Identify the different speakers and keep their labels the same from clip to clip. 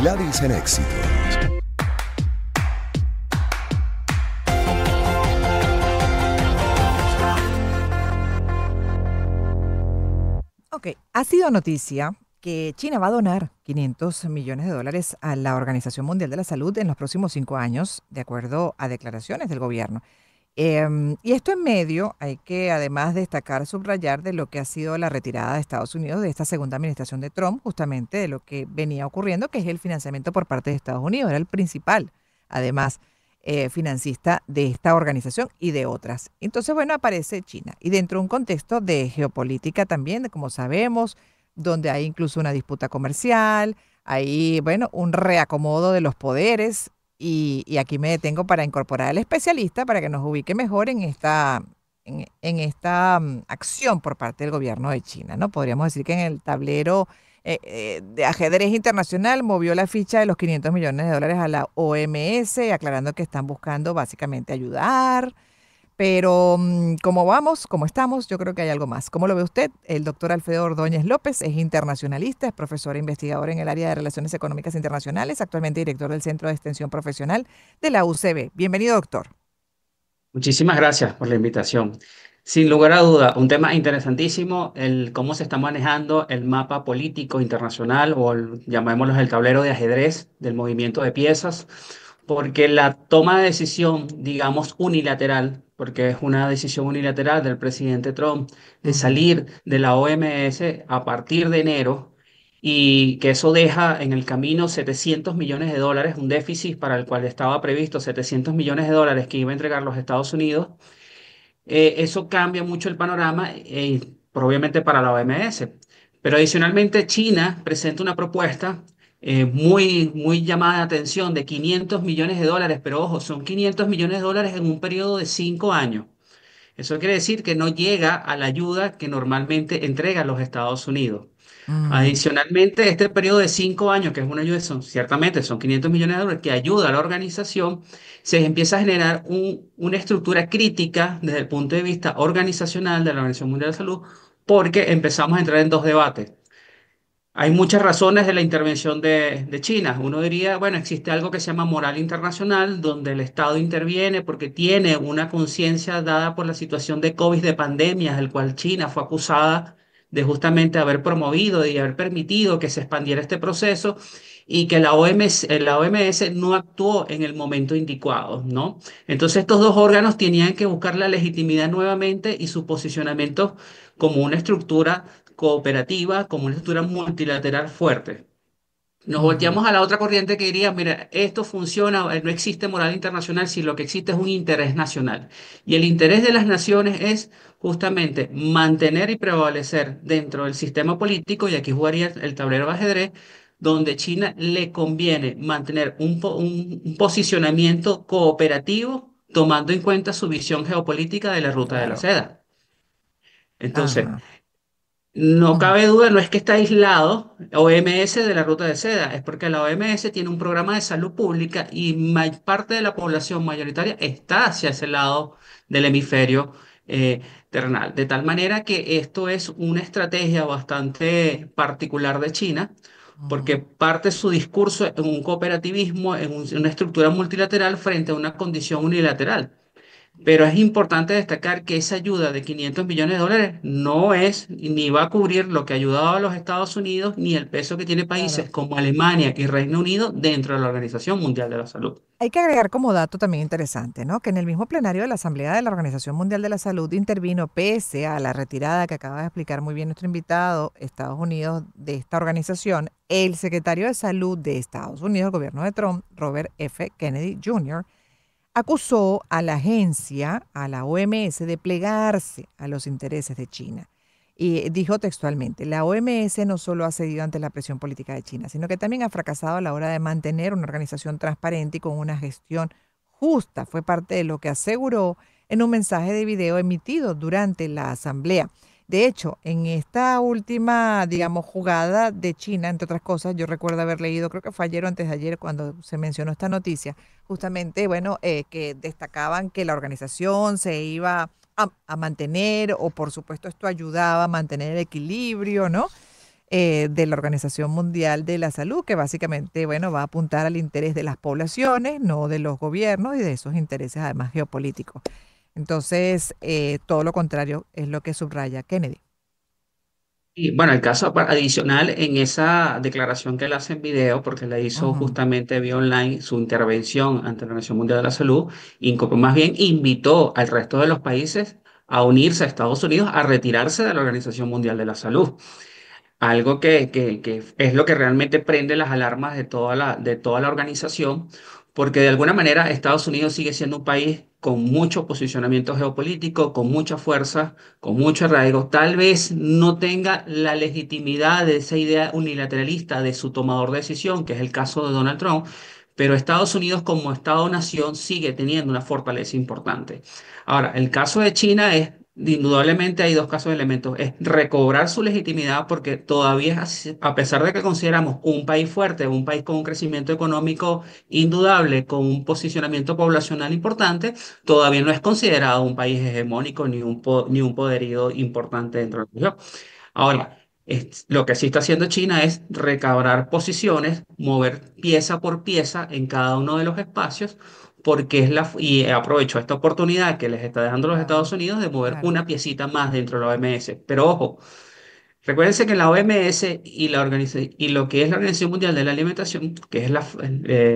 Speaker 1: Gladys en Éxitos.
Speaker 2: Ok, ha sido noticia que China va a donar 500 millones de dólares a la Organización Mundial de la Salud en los próximos 5 años, de acuerdo a declaraciones del gobierno. Y esto en medio, hay que además destacar, subrayar de lo que ha sido la retirada de Estados Unidos de esta segunda administración de Trump, justamente de lo que venía ocurriendo, que es el financiamiento por parte de Estados Unidos. Era el principal, además, financista de esta organización y de otras. Entonces, bueno, aparece China. Y dentro de un contexto de geopolítica también, como sabemos, donde hay incluso una disputa comercial, hay, bueno, un reacomodo de los poderes y aquí me detengo para incorporar al especialista para que nos ubique mejor en esta acción por parte del gobierno de China, ¿no? Podríamos decir que en el tablero de ajedrez internacional movió la ficha de los 500 millones de dólares a la OMS, aclarando que están buscando básicamente ayudar. Pero como vamos, como estamos, yo creo que hay algo más. ¿Cómo lo ve usted? El doctor Alfredo Ordóñez López es internacionalista, es profesor e investigador en el área de Relaciones Económicas Internacionales, actualmente director del Centro de Extensión Profesional de la UCB. Bienvenido, doctor.
Speaker 3: Muchísimas gracias por la invitación. Sin lugar a duda, un tema interesantísimo, el cómo se está manejando el mapa político internacional o llamémoslo el tablero de ajedrez del movimiento de piezas, porque la toma de decisión, digamos, unilateral, porque es una decisión unilateral del presidente Trump de
Speaker 2: Ujú.
Speaker 3: salir de la OMS a partir de enero y que eso deja en el camino 700 millones de dólares, un déficit para el cual estaba previsto 700 millones de dólares que iba a entregar los Estados Unidos. Eso cambia mucho el panorama, obviamente para la OMS. Pero adicionalmente China presenta una propuesta muy llamada de atención de 500 millones de dólares, pero ojo, son 500 millones de dólares en un periodo de 5 años. Eso quiere decir que no llega a la ayuda que normalmente entregan los Estados Unidos.
Speaker 2: Mm,
Speaker 3: Adicionalmente, este periodo de 5 años, que es una ayuda, ciertamente son 500 millones de dólares, que ayuda a la organización, se empieza a generar una estructura crítica desde el punto de vista organizacional de la Organización Mundial de la Salud, porque empezamos a entrar en dos debates. Hay muchas razones de la intervención de China. Uno diría, bueno, existe algo que se llama moral internacional, donde el Estado interviene porque tiene una conciencia dada por la situación de COVID, de pandemias, del cual China fue acusada de justamente haber promovido y haber permitido que se expandiera este proceso y que la OMS no actuó en el momento indicado, ¿no? Entonces estos dos órganos tenían que buscar la legitimidad nuevamente y su posicionamiento como una estructura cooperativa, como una estructura multilateral fuerte. Nos
Speaker 2: ujú.
Speaker 3: volteamos a la otra corriente que diría, mira, esto funciona, no existe moral internacional si lo que existe es un interés nacional. Y el interés de las naciones es justamente mantener y prevalecer dentro del sistema político, y aquí jugaría el tablero de ajedrez, donde China le conviene mantener un posicionamiento cooperativo, tomando en cuenta su visión geopolítica de la ruta de la
Speaker 2: Claro.
Speaker 3: seda. Entonces,
Speaker 2: Ajá.
Speaker 3: no
Speaker 2: Ujú.
Speaker 3: cabe duda, no es que está aislado OMS de la ruta de seda, es porque la OMS tiene un programa de salud pública y parte de la población mayoritaria está hacia ese lado del hemisferio terrenal. De tal manera que esto es una estrategia bastante particular de China, porque
Speaker 2: Ujú.
Speaker 3: parte su discurso en un cooperativismo, en una estructura multilateral frente a una condición unilateral. Pero es importante destacar que esa ayuda de 500 millones de dólares no es ni va a cubrir lo que ha ayudado a los Estados Unidos ni el peso que tiene
Speaker 2: Claro.
Speaker 3: países como Alemania y Reino Unido dentro de la Organización Mundial de la Salud.
Speaker 2: Hay que agregar como dato también interesante, ¿no? Que en el mismo plenario de la Asamblea de la Organización Mundial de la Salud intervino, pese a la retirada que acaba de explicar muy bien nuestro invitado, Estados Unidos, de esta organización, el secretario de Salud de Estados Unidos, el gobierno de Trump, Robert F. Kennedy Jr., acusó a la agencia, a la OMS, de plegarse a los intereses de China. Y dijo textualmente, la OMS no solo ha cedido ante la presión política de China, sino que también ha fracasado a la hora de mantener una organización transparente y con una gestión justa. Fue parte de lo que aseguró en un mensaje de video emitido durante la asamblea. De hecho, en esta última, digamos, jugada de China, entre otras cosas, yo recuerdo haber leído, creo que fue ayer o antes de ayer cuando se mencionó esta noticia, justamente, bueno, que destacaban que la organización se iba a mantener, o por supuesto esto ayudaba a mantener el equilibrio, ¿no? de la Organización Mundial de la Salud, que básicamente, bueno, va a apuntar al interés de las poblaciones, no de los gobiernos y de esos intereses además geopolíticos. Entonces, todo lo contrario es lo que subraya Kennedy.
Speaker 3: Y bueno, el caso adicional en esa declaración que él hace en video, porque la hizo
Speaker 2: Ujú.
Speaker 3: justamente vía online, su intervención ante la Organización Mundial de la Salud, más bien invitó al resto de los países a unirse a Estados Unidos a retirarse de la Organización Mundial de la Salud. Algo que es lo que realmente prende las alarmas de toda la organización, porque de alguna manera Estados Unidos sigue siendo un país con mucho posicionamiento geopolítico, con mucha fuerza, con mucho arraigo. Tal vez no tenga la legitimidad de esa idea unilateralista de su tomador de decisión, que es el caso de Donald Trump, pero Estados Unidos como Estado-nación sigue teniendo una fortaleza importante. Ahora, el caso de China es indudablemente hay dos casos de elementos. Es recobrar su legitimidad porque todavía, a pesar de que consideramos un país fuerte, un país con un crecimiento económico indudable, con un posicionamiento poblacional importante, todavía no es considerado un país hegemónico ni un poderío importante dentro de la región. Ahora, lo que sí está haciendo China es recabrar posiciones, mover pieza por pieza en cada uno de los espacios, porque y aprovecho esta oportunidad que les está dejando los
Speaker 2: Claro,
Speaker 3: Estados Unidos de mover
Speaker 2: claro.
Speaker 3: una piecita más dentro de la OMS. Pero ojo, recuérdense que la OMS y lo que es la Organización Mundial de la Alimentación, que es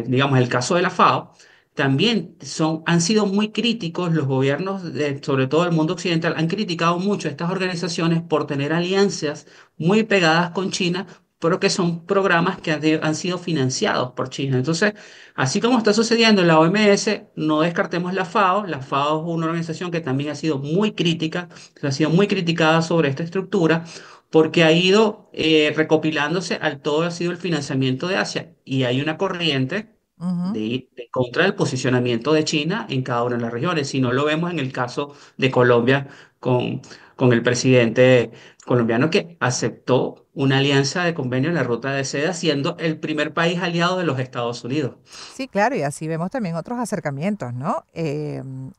Speaker 3: digamos el caso de la FAO, también han sido muy críticos los gobiernos, sobre todo el mundo occidental, han criticado mucho a estas organizaciones por tener alianzas muy pegadas con China, pero que son programas que han sido financiados por China. Entonces, así como está sucediendo en la OMS, no descartemos la FAO. La FAO es una organización que también ha sido muy crítica, ha sido muy criticada sobre esta estructura porque ha ido recopilándose al todo ha sido el financiamiento de Asia y hay una corriente
Speaker 2: Ujú.
Speaker 3: de contra del posicionamiento de China en cada una de las regiones. Si no lo vemos en el caso de Colombia con, con el presidente colombiano que aceptó una alianza de convenio en la ruta de seda, siendo el primer país aliado de los Estados Unidos.
Speaker 2: Sí, claro, y así vemos también otros acercamientos, ¿no?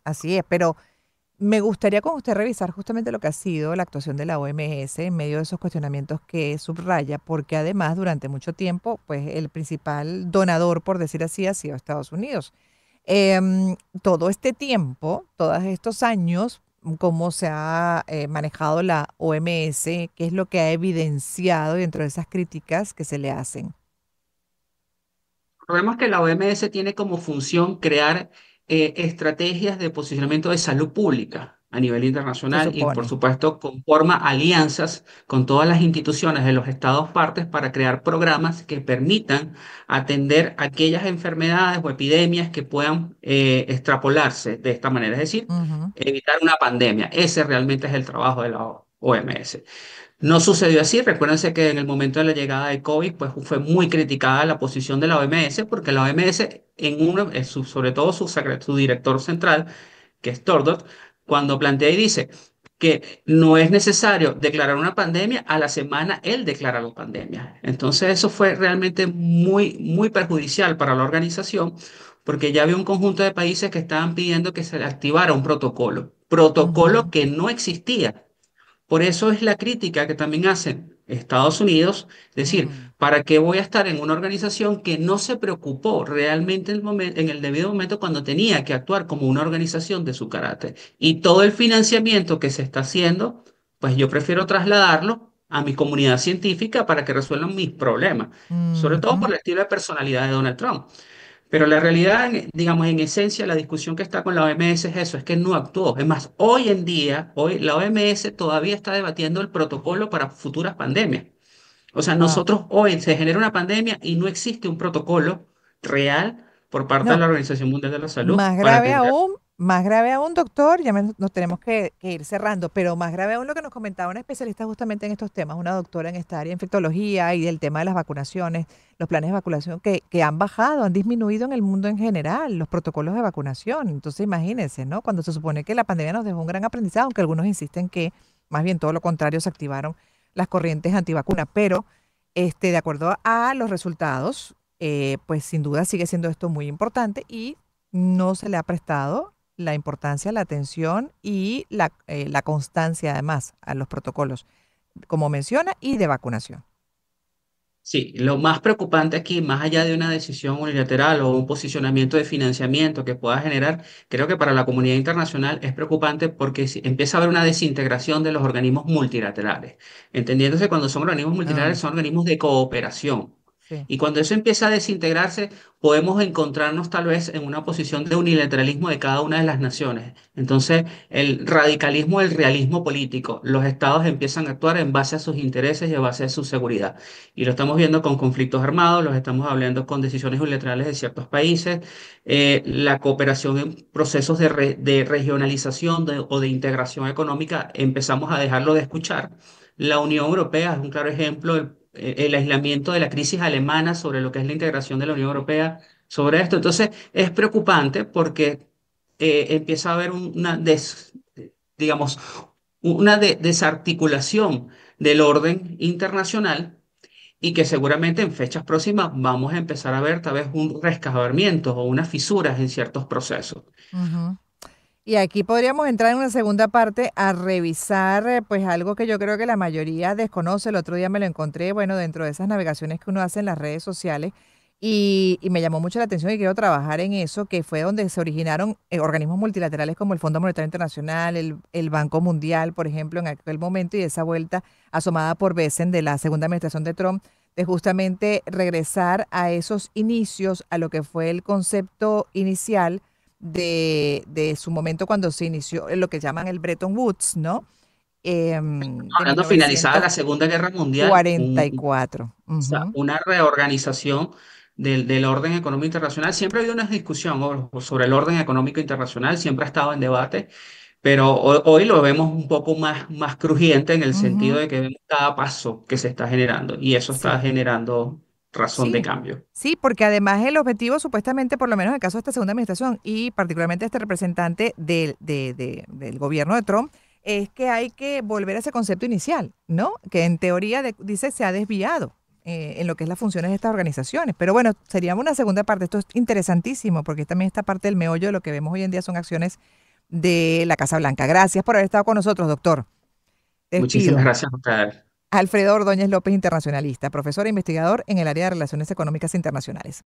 Speaker 2: Así es, pero me gustaría con usted revisar justamente lo que ha sido la actuación de la OMS en medio de esos cuestionamientos que subraya, porque además durante mucho tiempo, pues el principal donador, por decir así, ha sido Estados Unidos. Todo este tiempo, todos estos años, cómo se ha manejado la OMS, qué es lo que ha evidenciado dentro de esas críticas que se le hacen.
Speaker 3: Recordemos que la OMS tiene como función crear estrategias de posicionamiento de salud pública a nivel
Speaker 2: Se
Speaker 3: internacional y, por
Speaker 2: supone.
Speaker 3: supuesto, conforma alianzas con todas las instituciones de los estados partes para crear programas que permitan atender aquellas enfermedades o epidemias que puedan extrapolarse de esta manera, es decir,
Speaker 2: Ujú.
Speaker 3: evitar una pandemia. Ese realmente es el trabajo de la OMS. No sucedió así. Recuérdense que en el momento de la llegada de COVID, pues fue muy criticada la posición de la OMS, porque la OMS, sobre todo su director central, que es Tordot, cuando plantea y dice que no es necesario declarar una pandemia, a la semana él declara la pandemia. Entonces eso fue realmente muy, muy perjudicial para la organización, porque ya había un conjunto de países que estaban pidiendo que se activara un protocolo
Speaker 2: Ujú.
Speaker 3: que no existía. Por eso es la crítica que también hacen Estados Unidos, es decir,
Speaker 2: Mm.
Speaker 3: ¿para qué voy a estar en una organización que no se preocupó realmente en el debido momento cuando tenía que actuar como una organización de su carácter? Y todo el financiamiento que se está haciendo, pues yo prefiero trasladarlo a mi comunidad científica para que resuelvan mis problemas, sobre todo por
Speaker 2: Ujú.
Speaker 3: el estilo de personalidad de Donald Trump. Pero la realidad, digamos, en esencia, la discusión que está con la OMS es eso, es que no actuó. Es más, hoy en día, hoy la OMS todavía está debatiendo el protocolo para futuras pandemias. O sea,
Speaker 2: Wow.
Speaker 3: nosotros hoy se genera una pandemia y no existe un protocolo real por parte de
Speaker 2: No,
Speaker 3: la Organización Mundial de la Salud para atender.
Speaker 2: más grave aún, doctor, nos tenemos que ir cerrando, pero más grave aún lo que nos comentaba una especialista justamente en estos temas, una doctora en esta área de infectología y del tema de las vacunaciones, los planes de vacunación que han bajado, han disminuido en el mundo en general, los protocolos de vacunación. Entonces, imagínense, ¿no? Cuando se supone que la pandemia nos dejó un gran aprendizaje, aunque algunos insisten que más bien todo lo contrario, se activaron las corrientes antivacunas, pero de acuerdo a los resultados, pues sin duda sigue siendo esto muy importante y no se le ha prestado la importancia, la atención y la constancia además a los protocolos, como menciona, y de vacunación.
Speaker 3: Sí, lo más preocupante aquí, más allá de una decisión unilateral o un posicionamiento de financiamiento que pueda generar, creo que para la comunidad internacional es preocupante porque empieza a haber una desintegración de los organismos multilaterales. Entendiéndose, cuando son organismos
Speaker 2: Ah,
Speaker 3: multilaterales, son organismos de cooperación.
Speaker 2: sí.
Speaker 3: Y cuando eso empieza a desintegrarse, podemos encontrarnos tal vez en una posición de unilateralismo de cada una de las naciones. Entonces, el radicalismo, el realismo político, los estados empiezan a actuar en base a sus intereses y a base de su seguridad. Y lo estamos viendo con conflictos armados, los estamos hablando con decisiones unilaterales de ciertos países, la cooperación en procesos de regionalización o de integración económica, empezamos a dejarlo de escuchar. La Unión Europea es un claro ejemplo, el aislamiento de la crisis alemana sobre lo que es la integración de la Unión Europea sobre esto. Entonces, es preocupante porque empieza a haber digamos, una desarticulación del orden internacional y que seguramente en fechas próximas vamos a empezar a ver tal vez un resquebrajamiento o unas fisuras en ciertos procesos.
Speaker 2: Ujú. Y aquí podríamos entrar en una segunda parte a revisar, pues algo que yo creo que la mayoría desconoce. El otro día me lo encontré, bueno, dentro de esas navegaciones que uno hace en las redes sociales y me llamó mucho la atención y quiero trabajar en eso, que fue donde se originaron organismos multilaterales como el Fondo Monetario Internacional, el Banco Mundial, por ejemplo, en aquel momento y esa vuelta asomada por Besen de la segunda administración de Trump, de justamente regresar a esos inicios, a lo que fue el concepto inicial de su momento cuando se inició lo que llaman el Bretton Woods, ¿no? De
Speaker 3: Hablando finalizada la Segunda Guerra Mundial,
Speaker 2: 1944. Ujú,
Speaker 3: una reorganización del orden económico internacional. Siempre ha habido una discusión sobre el orden económico internacional, siempre ha estado en debate, pero hoy lo vemos un poco más crujiente en el sentido
Speaker 2: ujú,
Speaker 3: de que vemos cada paso que se está generando y eso está
Speaker 2: sí,
Speaker 3: generando razón de
Speaker 2: sí.
Speaker 3: cambio.
Speaker 2: Sí, porque además el objetivo supuestamente, por lo menos en el caso de esta segunda administración y particularmente este representante del gobierno de Trump, es que hay que volver a ese concepto inicial, ¿no? Que en teoría dice se ha desviado en lo que es las funciones de estas organizaciones. Pero bueno, sería una segunda parte. Esto es interesantísimo porque también esta parte del meollo de lo que vemos hoy en día son acciones de la Casa Blanca. Gracias por haber estado con nosotros, doctor. Te
Speaker 3: Muchísimas
Speaker 2: despido.
Speaker 3: gracias a ustedes.
Speaker 2: Alfredo Ordóñez López, internacionalista, profesor e investigador en el área de Relaciones Económicas Internacionales.